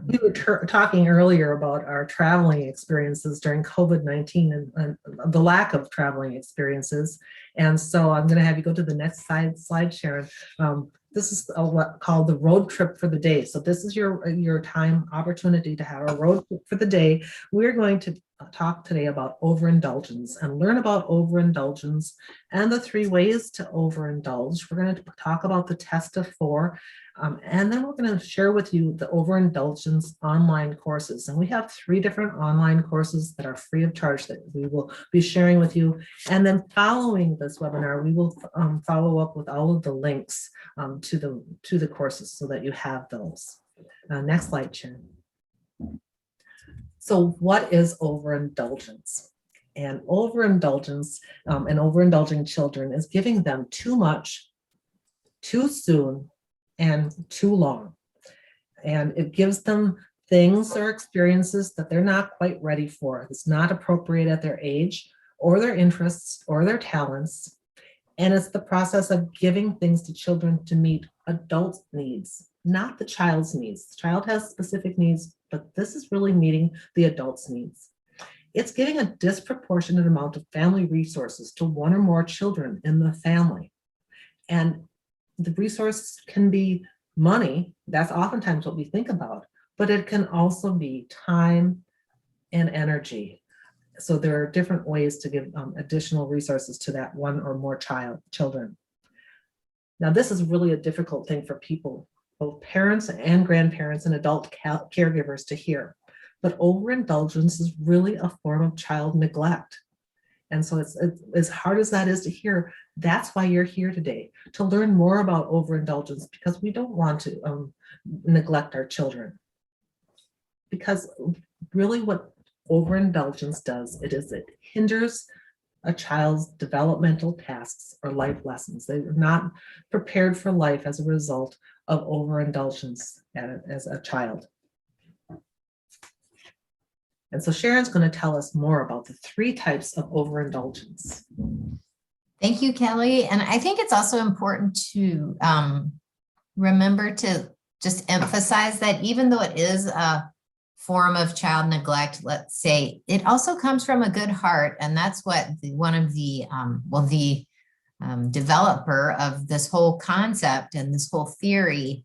We were talking earlier about our traveling experiences during COVID-19 and the lack of traveling experiences. And so I'm going to have you go to the next slide, Sharon. This is what called the road trip for the day. So this is your time opportunity to have a road trip for the day. We're going to talk today about overindulgence and learn about overindulgence and the 3 ways to overindulge. We're going to talk about the test of 4. And then we're going to share with you the overindulgence online courses. And we have 3 different online courses that are free of charge that we will be sharing with you. And then following this webinar, we will follow up with all of the links to the courses so that you have those. Next slide, Sharon. So what is overindulgence? And overindulgence and overindulging children is giving them too much, too soon, and too long. And it gives them things or experiences that they're not quite ready for. It's not appropriate at their age or their interests or their talents. And it's the process of giving things to children to meet adult needs, not the child's needs. The child has specific needs, but this is really meeting the adult's needs. It's giving a disproportionate amount of family resources to 1 or more children in the family. And the resource can be money. That's oftentimes what we think about, but it can also be time and energy. So there are different ways to give additional resources to that 1 or more children. Now, this is really a difficult thing for people, both parents and grandparents and adult caregivers to hear. But overindulgence is really a form of child neglect. And so it's as hard as that is to hear, that's why you're here today, to learn more about overindulgence, because we don't want to neglect our children. Because really what overindulgence does, it hinders a child's developmental tasks or life lessons. They're not prepared for life as a result of overindulgence as a child. And so Sharon's going to tell us more about the 3 types of overindulgence. Thank you, Kelly. And I think it's also important to remember to just emphasize that even though it is a form of child neglect, let's say, it also comes from a good heart. And that's what one of the, developer of this whole concept and this whole theory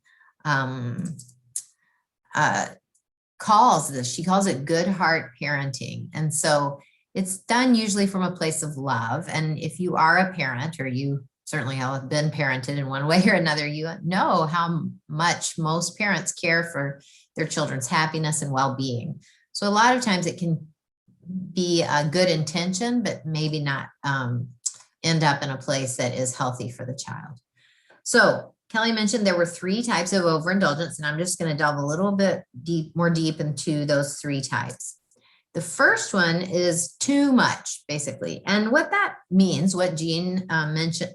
calls this. She calls it good heart parenting. And so it's done usually from a place of love. And if you are a parent, or you certainly have been parented in one way or another, you know how much most parents care for their children's happiness and well-being. So a lot of times it can be a good intention, but maybe not end up in a place that is healthy for the child. So Kelly mentioned there were 3 types of overindulgence, and I'm just going to delve a little bit more deep into those 3 types. The first one is too much, basically. And what that means, what Jean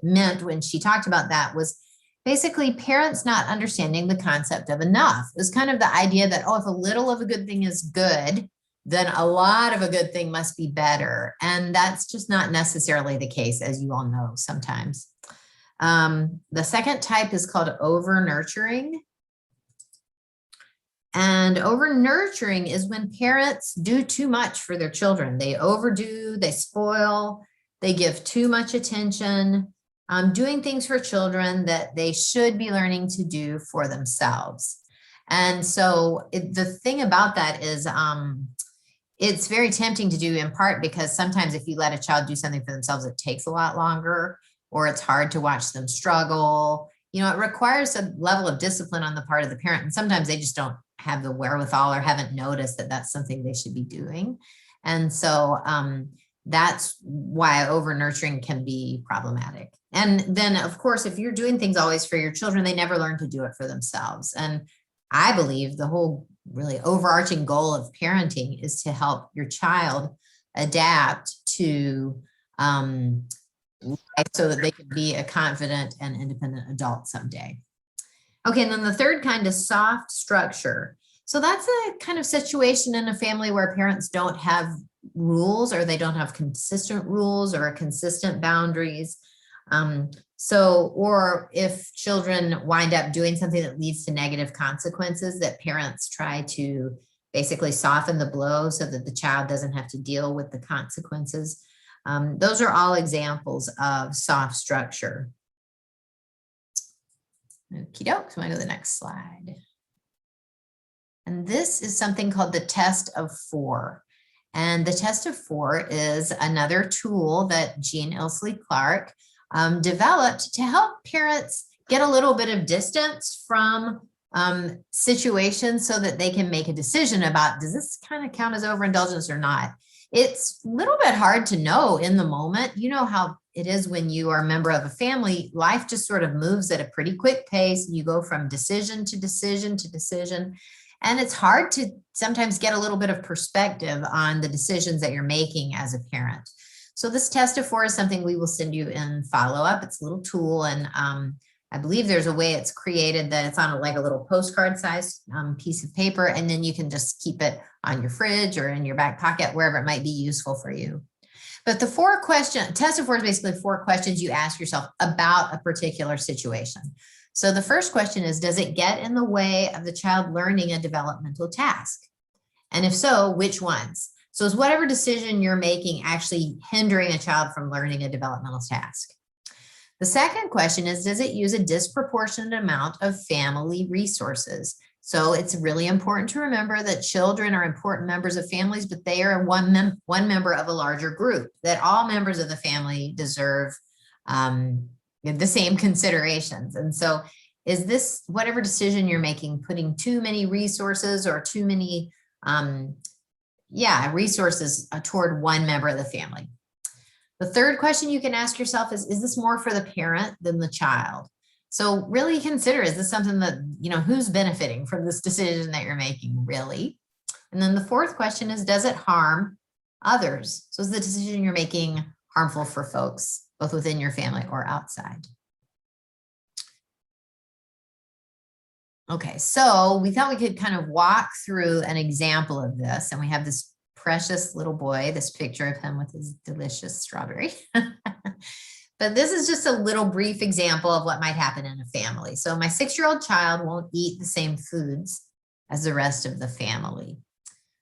meant when she talked about that, was basically parents not understanding the concept of enough. It was kind of the idea that, oh, if a little of a good thing is good, then a lot of a good thing must be better. And that's just not necessarily the case, as you all know sometimes. The second type is called over-nurturing. And over-nurturing is when parents do too much for their children. They overdo, they spoil, they give too much attention, doing things for children that they should be learning to do for themselves. And so the thing about that is it's very tempting to do, in part because sometimes if you let a child do something for themselves, it takes a lot longer, or it's hard to watch them struggle. You know, it requires a level of discipline on the part of the parent. And sometimes they just don't have the wherewithal or haven't noticed that that's something they should be doing. And so that's why over-nurturing can be problematic. And then, of course, if you're doing things always for your children, they never learn to do it for themselves. And I believe the whole really overarching goal of parenting is to help your child adapt to life so that they can be a confident and independent adult someday. Okay, and then the third kind is soft structure. So that's a kind of situation in a family where parents don't have rules, or they don't have consistent rules or consistent boundaries. So, or if children wind up doing something that leads to negative consequences, that parents try to basically soften the blow so that the child doesn't have to deal with the consequences. Those are all examples of soft structure. Okie doke, so I go to the next slide. And this is something called the test of 4. And the test of 4 is another tool that Jean Ilsley Clark developed to help parents get a little bit of distance from situations so that they can make a decision about, does this kind of count as overindulgence or not? It's a little bit hard to know in the moment. You know how it is when you are a member of a family, life just sort of moves at a pretty quick pace. You go from decision to decision to decision. And it's hard to sometimes get a little bit of perspective on the decisions that you're making as a parent. So this test of 4 is something we will send you in follow-up. It's a little tool, and I believe there's a way it's created that it's on like a little postcard size piece of paper, and then you can just keep it on your fridge or in your back pocket, wherever it might be useful for you. But the test of 4 is basically 4 questions you ask yourself about a particular situation. So the first question is, does it get in the way of the child learning a developmental task? And if so, which ones? So is whatever decision you're making actually hindering a child from learning a developmental task? The second question is, does it use a disproportionate amount of family resources? So it's really important to remember that children are important members of families, but they are one member of a larger group, that all members of the family deserve the same considerations. And so is this, whatever decision you're making, putting too many resources or too many resources toward one member of the family? The third question you can ask yourself is this more for the parent than the child? So really consider, is this something that, who's benefiting from this decision that you're making, really? And then the fourth question is, does it harm others? So is the decision you're making harmful for folks, both within your family or outside? Okay, so we thought we could kind of walk through an example of this, and we have this precious little boy, this picture of him with his delicious strawberry. But this is just a little brief example of what might happen in a family. So my 6-year-old child won't eat the same foods as the rest of the family.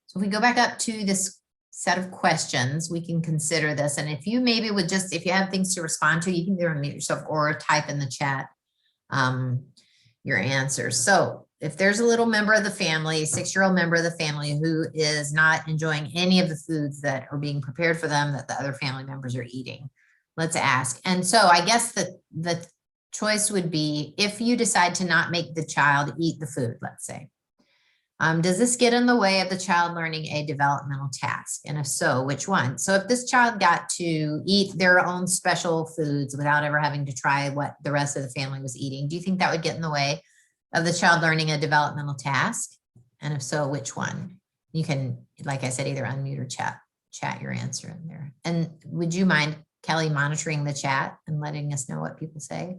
So if we go back up to this set of questions, we can consider this. And if you maybe would just, if you have things to respond to, you can either unmute yourself or type in the chat your answers. So if there's a little member of the family, 6-year-old member of the family who is not enjoying any of the foods that are being prepared for them that the other family members are eating, let's ask. And so I guess that the choice would be, if you decide to not make the child eat the food, let's say, does this get in the way of the child learning a developmental task? And if so, which one? So if this child got to eat their own special foods without ever having to try what the rest of the family was eating, do you think that would get in the way of the child learning a developmental task? And if so, which one? You can, like I said, either unmute or chat your answer in there. And would you mind, Kelly, monitoring the chat and letting us know what people say?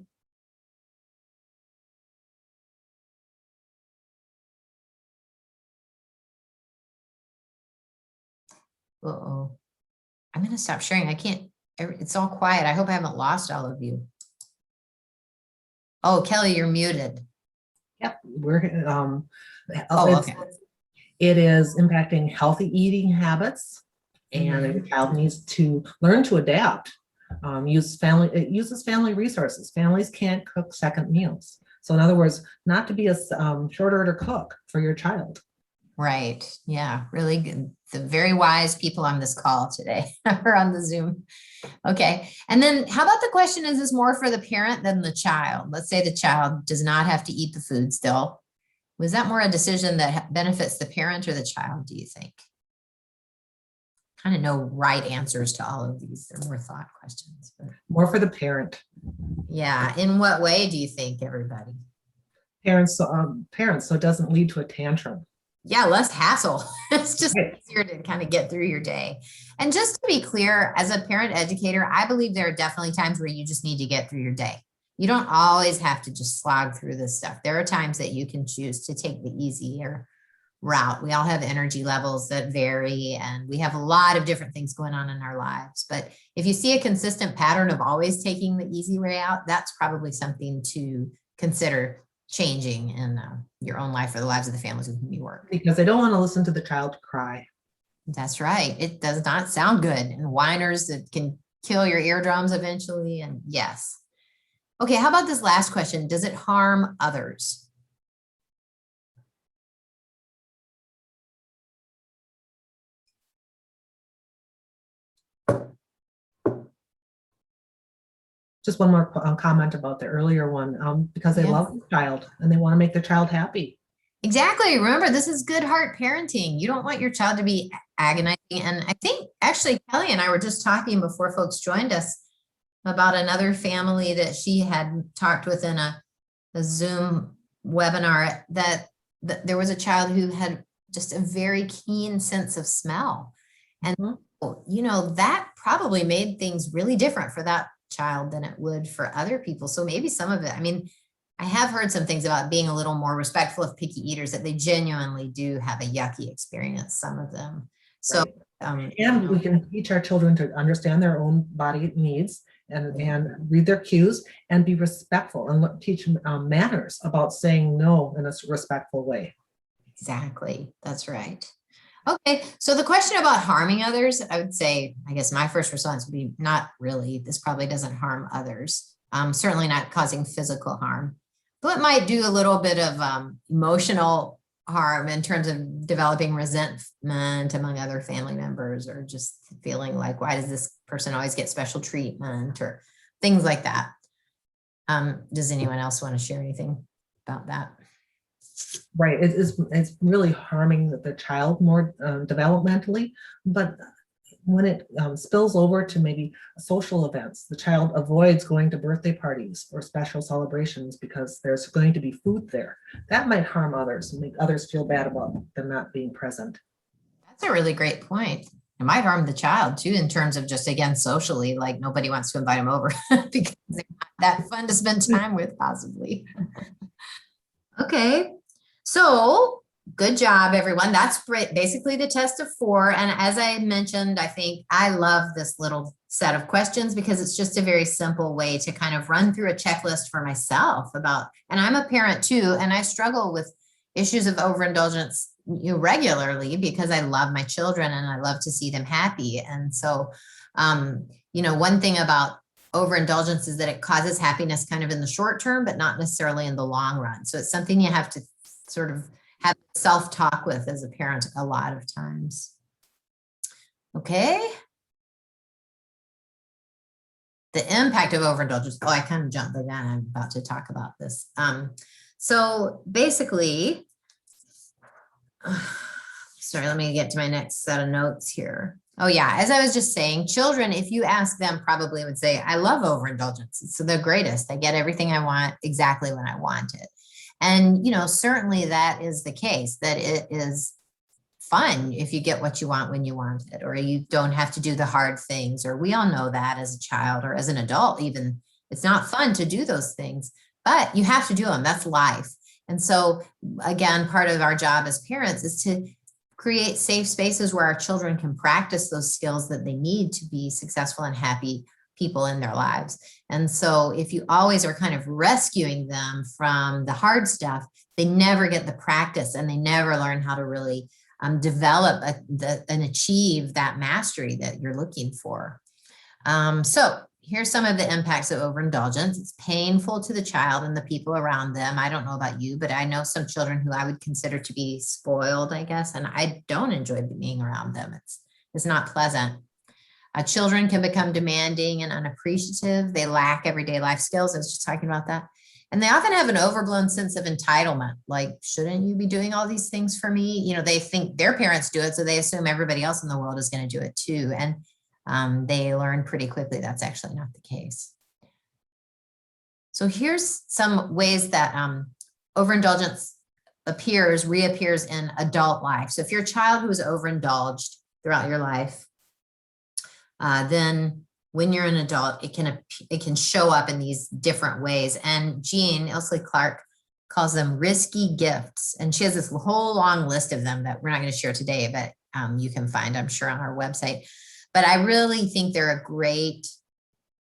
Uh-oh. I'm going to stop sharing. I can't, it's all quiet. I hope I haven't lost all of you. Oh, Kelly, you're muted. Yep, we're Okay. it is impacting healthy eating habits, and the child needs to learn to adapt. It uses family resources. Families can't cook second meals. So in other words, not to be a short order cook for your child. Right. Yeah, really good. The very wise people on this call today or on the Zoom. Okay. And then how about the question, is this more for the parent than the child? Let's say the child does not have to eat the food still. Was that more a decision that benefits the parent or the child, do you think? Kind of no right answers to all of these. They're more thought questions. But More for the parent. yeah. In what way do you think, everybody? Parents, so it doesn't lead to a tantrum. Yeah, less hassle. It's just easier to kind of get through your day. And just to be clear, as a parent educator, I believe there are definitely times where you just need to get through your day. You don't always have to just slog through this stuff. There are times that you can choose to take the easier route. We all have energy levels that vary, and we have a lot of different things going on in our lives. But if you see a consistent pattern of always taking the easy way out, that's probably something to consider changing in your own life or the lives of the families with whom you work. Because they don't want to listen to the child cry. That's right. It does not sound good. And whiners that can kill your eardrums eventually. And yes. Okay, how about this last question? Does it harm others? Just one more comment about the earlier one, because they love the child and they want to make the child happy. Exactly. Remember, this is good heart parenting. You don't want your child to be agonizing. And I think actually Kelly and I were just talking before folks joined us about another family that she had talked with in a Zoom webinar that there was a child who had just a very keen sense of smell. And, you know, that probably made things really different for that child than it would for other people. So maybe some of it, I mean, I have heard some things about being a little more respectful of picky eaters, that they genuinely do have a yucky experience, some of them. So, and we can teach our children to understand their own body needs and read their cues and be respectful and teach manners about saying no in a respectful way. Exactly. That's right. Okay. So the question about harming others, I would say, I guess my first response would be not really. This probably doesn't harm others. Certainly not causing physical harm, but it might do a little bit of emotional harm in terms of developing resentment among other family members, or just feeling like, why does this person always get special treatment, or things like that. Does anyone else want to share anything about that? Right, it's really harming the child more developmentally, but when it spills over to maybe social events, the child avoids going to birthday parties or special celebrations because there's going to be food there. That might harm others and make others feel bad about them not being present. That's a really great point. It might harm the child too, in terms of just, again, socially, like nobody wants to invite them over because they're not that fun to spend time with, possibly. Okay, so good job, everyone. That's basically the test of 4. And as I mentioned, I think I love this little set of questions because it's just a very simple way to kind of run through a checklist for myself about, and I'm a parent too, and I struggle with issues of overindulgence regularly because I love my children and I love to see them happy. And so, you know, one thing about overindulgence is that it causes happiness kind of in the short term, but not necessarily in the long run. So it's something you have to sort of have self-talk with as a parent a lot of times. Okay. The impact of overindulgence. Oh, I kind of jumped the gun. I'm about to talk about this. So basically, sorry, let me get to my next set of notes here. Oh yeah, as I was just saying, children, if you ask them, probably would say, I love overindulgence. It's the greatest. I get everything I want exactly when I want it. And, you know, certainly that is the case, that it is fun if you get what you want when you want it, or you don't have to do the hard things, or we all know that as a child or as an adult, even it's not fun to do those things, but you have to do them. That's life. And so again, part of our job as parents is to create safe spaces where our children can practice those skills that they need to be successful and happy people in their lives. And so if you always are kind of rescuing them from the hard stuff, they never get the practice and they never learn how to really develop and achieve that mastery that you're looking for. So here's some of the impacts of overindulgence. It's painful to the child and the people around them. I don't know about you, but I know some children who I would consider to be spoiled, I guess, and I don't enjoy being around them. It's not pleasant. Children can become demanding and unappreciative. They lack everyday life skills. I was just talking about that. And they often have an overblown sense of entitlement. Like, shouldn't you be doing all these things for me? You know, they think their parents do it, so they assume everybody else in the world is going to do it too. And they learn pretty quickly that's actually not the case. So here's some ways that overindulgence reappears in adult life. So if you're a child who is overindulged throughout your life, then when you're an adult, it can show up in these different ways. And Jean Ilsley Clark calls them risky gifts. And she has this whole long list of them that we're not going to share today, but you can find, I'm sure, on our website. But I really think they're a great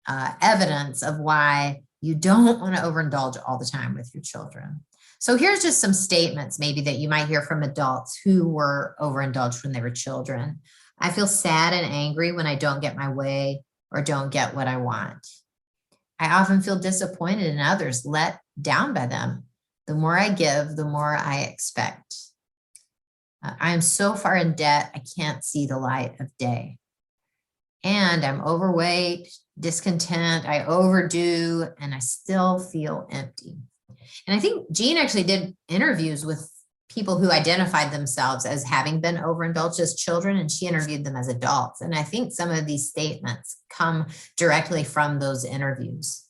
evidence of why you don't want to overindulge all the time with your children. So here's just some statements maybe that you might hear from adults who were overindulged when they were children. I feel sad and angry when I don't get my way or don't get what I want. I often feel disappointed in others, let down by them. The more I give, the more I expect. I am so far in debt, I can't see the light of day. And I'm overweight, discontent, I overdo, and I still feel empty. And I think Jean actually did interviews with people who identified themselves as having been overindulged as children, and she interviewed them as adults. And I think some of these statements come directly from those interviews.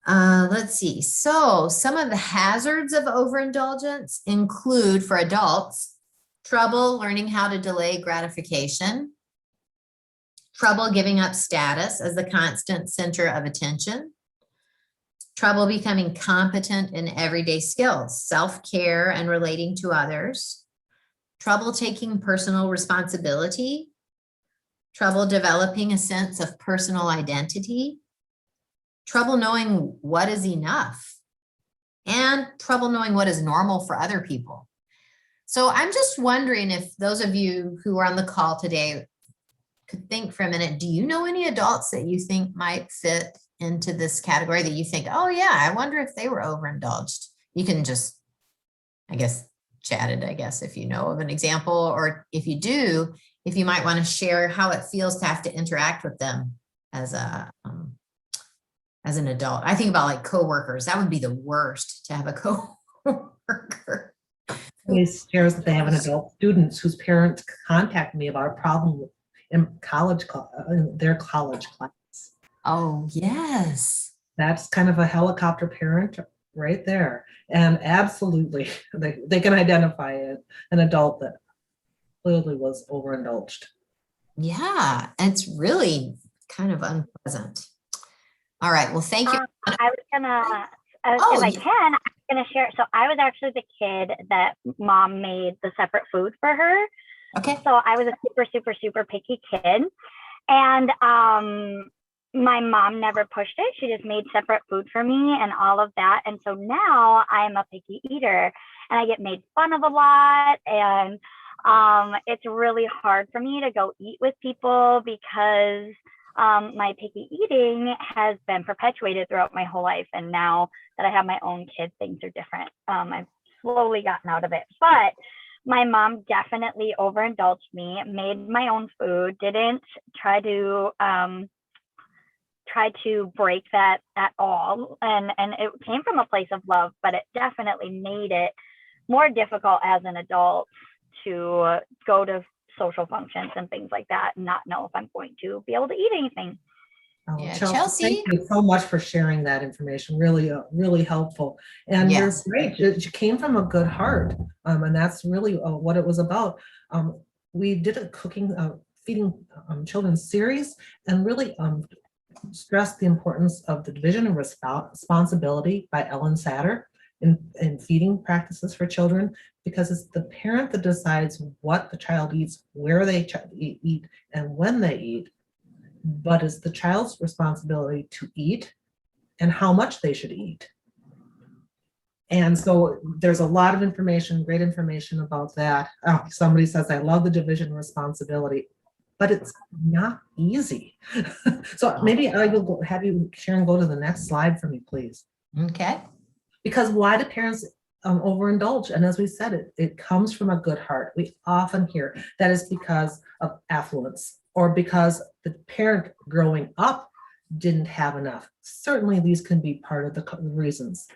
Let's see. So some of the hazards of overindulgence include, for adults, trouble learning how to delay gratification, trouble giving up status as the constant center of attention, trouble becoming competent in everyday skills, self-care and relating to others, trouble taking personal responsibility, trouble developing a sense of personal identity, trouble knowing what is enough, and trouble knowing what is normal for other people. So I'm just wondering if those of you who are on the call today could think for a minute, do you know any adults that you think might fit into this category that you think, oh yeah, I wonder if they were overindulged? You can just, I guess, chat it, I guess, if you know of an example, or if you do, if you might want to share how it feels to have to interact with them as an adult. I think about like coworkers. That would be the worst, to have a coworker. Always shares that they have an adult students whose parents contact me about a problem in their college class. Oh, yes. That's kind of a helicopter parent right there. And absolutely, they can identify an adult that clearly was overindulged. Yeah, it's really kind of unpleasant. All right, well, thank you. If I can, I'm gonna share. So I was actually the kid that mom made the separate food for her. Okay. So I was a super, super, super picky kid. And my mom never pushed it. She just made separate food for me and all of that. And so now I'm a picky eater and I get made fun of a lot. And it's really hard for me to go eat with people because my picky eating has been perpetuated throughout my whole life. And now that I have my own kids, things are different. I've slowly gotten out of it. But my mom definitely overindulged me, made my own food, didn't try to break that at all. And it came from a place of love, but it definitely made it more difficult as an adult to go to social functions and things like that and not know if I'm going to be able to eat anything. Oh, Yeah, Chelsea, Chelsea. thank you so much for sharing that information. Really, really helpful. And Yes. you're great. You came from a good heart, and that's really what it was about. We did a cooking, feeding children series, and really stressed the importance of the division of responsibility by Ellen Satter in feeding practices for children, because it's the parent that decides what the child eats, where they eat, and when they eat. But it's the child's responsibility to eat and how much they should eat. And so there's a lot of information, great information about that. Oh, somebody says, I love the division of responsibility, but it's not easy. So maybe I will have you, Sharon, go to the next slide for me, please. Okay. Because why do parents overindulge? And as we said, it comes from a good heart. We often hear that is because of affluence, or because the parent growing up didn't have enough. Certainly these can be part of the reasons.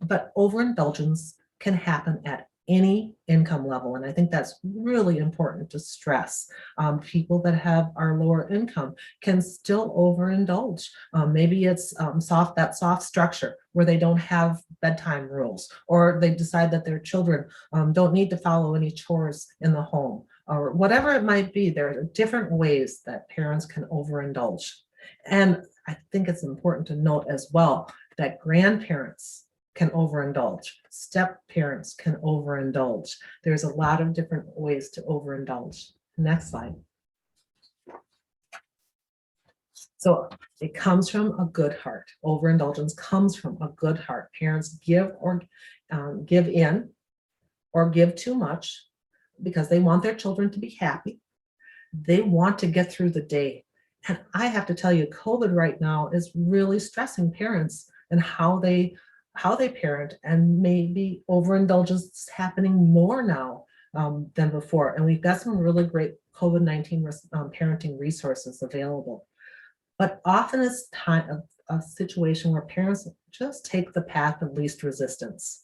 But overindulgence can happen at any income level. And I think that's really important to stress. People that are lower income can still overindulge. Maybe it's that soft structure where they don't have bedtime rules, or they decide that their children don't need to follow any chores in the home, or whatever it might be. There are different ways that parents can overindulge. And I think it's important to note as well that grandparents can overindulge, step parents can overindulge. There's a lot of different ways to overindulge. Next slide. So it comes from a good heart. Overindulgence comes from a good heart. Parents give or give in or give too much because they want their children to be happy. They want to get through the day. And I have to tell you, COVID right now is really stressing parents and how they parent, and maybe overindulgence is happening more now than before. And we've got some really great COVID-19 parenting resources available. But often it's a situation where parents just take the path of least resistance.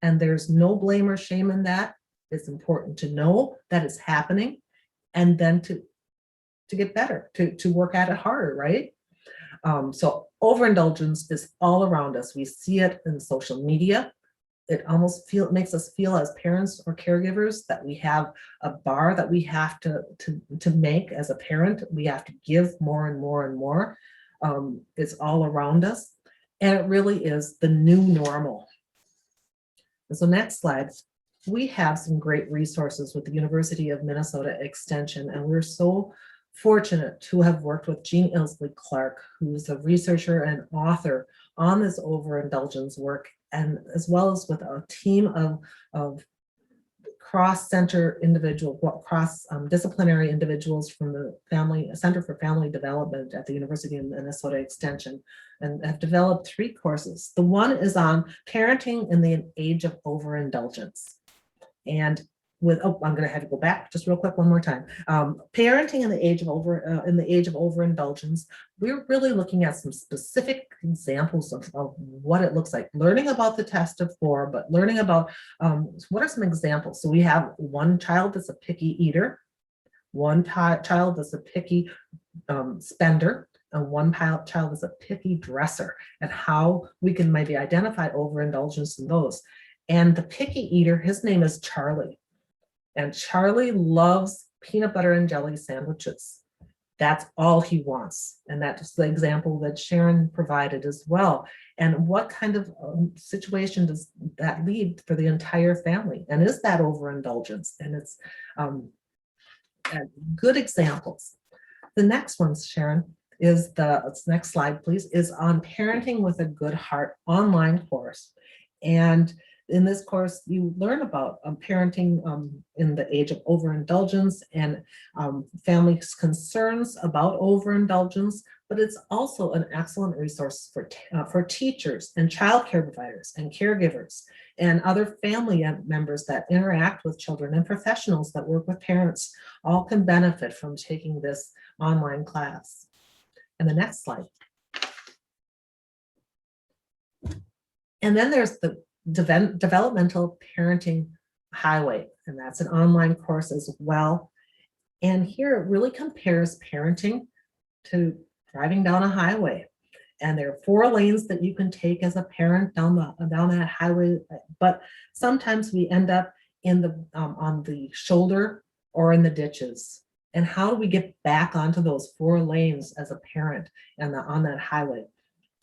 And there's no blame or shame in that. It's important to know that it's happening and then to get better, to work at it harder, right? So overindulgence is all around us. We see it in social media. It almost makes us feel as parents or caregivers that we have a bar that we have to make as a parent. We have to give more and more and more. It's all around us. And it really is the new normal. And so next slide. We have some great resources with the University of Minnesota Extension, and we're so fortunate to have worked with Jean Ilsley Clark, who's a researcher and author on this overindulgence work, and as well as with a team of cross-center cross-disciplinary individuals from the Center for Family Development at the University of Minnesota Extension, and have developed 3 courses. The one is on parenting in the age of overindulgence. And I'm going to have to go back just real quick one more time. Parenting in the age of overindulgence, we're really looking at some specific examples of what it looks like. Learning about the test of 4, but learning about what are some examples. So we have one child that's a picky eater, one child that's a picky spender, and one child that's a picky dresser, and how we can maybe identify overindulgence in those. And the picky eater, his name is Charlie. And Charlie loves peanut butter and jelly sandwiches. That's all he wants. And that's the example that Sharon provided as well. And what kind of situation does that lead for the entire family? And is that overindulgence? And it's good examples. The next one, Sharon, is next slide, please, is on Parenting with a Good Heart online course. And in this course, you learn about parenting in the age of overindulgence and families' concerns about overindulgence, but it's also an excellent resource for teachers and childcare providers and caregivers and other family members that interact with children, and professionals that work with parents. All can benefit from taking this online class. And the next slide. And then there's the Developmental Parenting Highway, and that's an online course as well. And here it really compares parenting to driving down a highway. And there are 4 lanes that you can take as a parent down that highway, but sometimes we end up in on the shoulder or in the ditches. And how do we get back onto those 4 lanes as a parent and on that highway?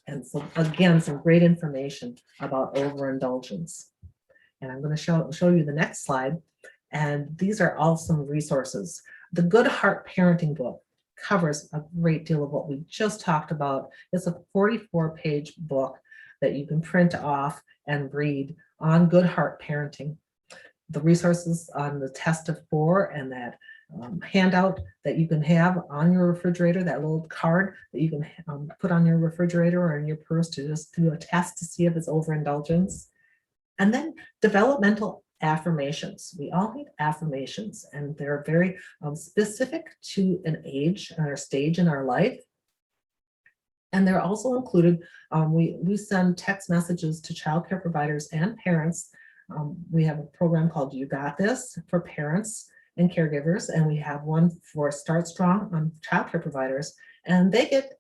And so again, some great information about overindulgence. And I'm going to show you the next slide. And these are all some resources. The Good Heart Parenting book covers a great deal of what we just talked about. It's a 44-page book that you can print off and read on Good Heart Parenting. The resources on the test of 4 and that handout that you can have on your refrigerator, that little card that you can put on your refrigerator or in your purse to just do a test to see if it's overindulgence. And then developmental affirmations. We all need affirmations, and they're very specific to an age and our stage in our life. And they're also included, we send text messages to childcare providers and parents. We have a program called You Got This for parents and caregivers, and we have one for Start Strong on childcare providers, and they get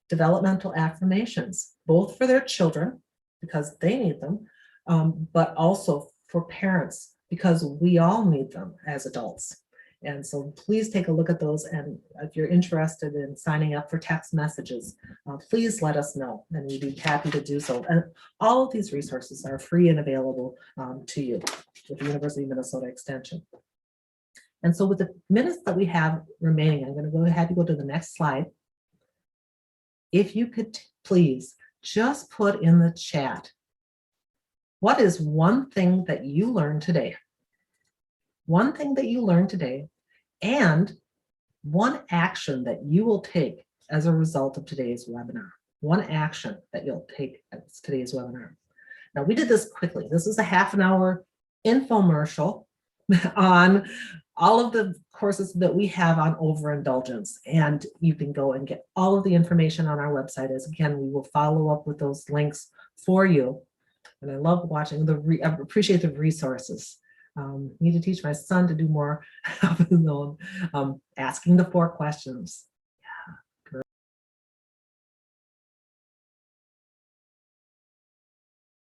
developmental affirmations, both for their children, because they need them, but also for parents, because we all need them as adults. And so please take a look at those. And if you're interested in signing up for text messages, please let us know, and we'd be happy to do so. And all of these resources are free and available to you with the University of Minnesota Extension. And so with the minutes that we have remaining, I'm going to go ahead and go to the next slide. If you could please just put in the chat, what is one thing that you learned today? One thing that you learned today, and one action that you will take as a result of today's webinar. One action that you'll take as today's webinar. Now, we did this quickly. This is a half-an-hour infomercial on all of the courses that we have on overindulgence, and you can go and get all of the information on our website. As again, we will follow up with those links for you. And I love watching I appreciate the resources. Need to teach my son to do more of his own, asking the 4 questions.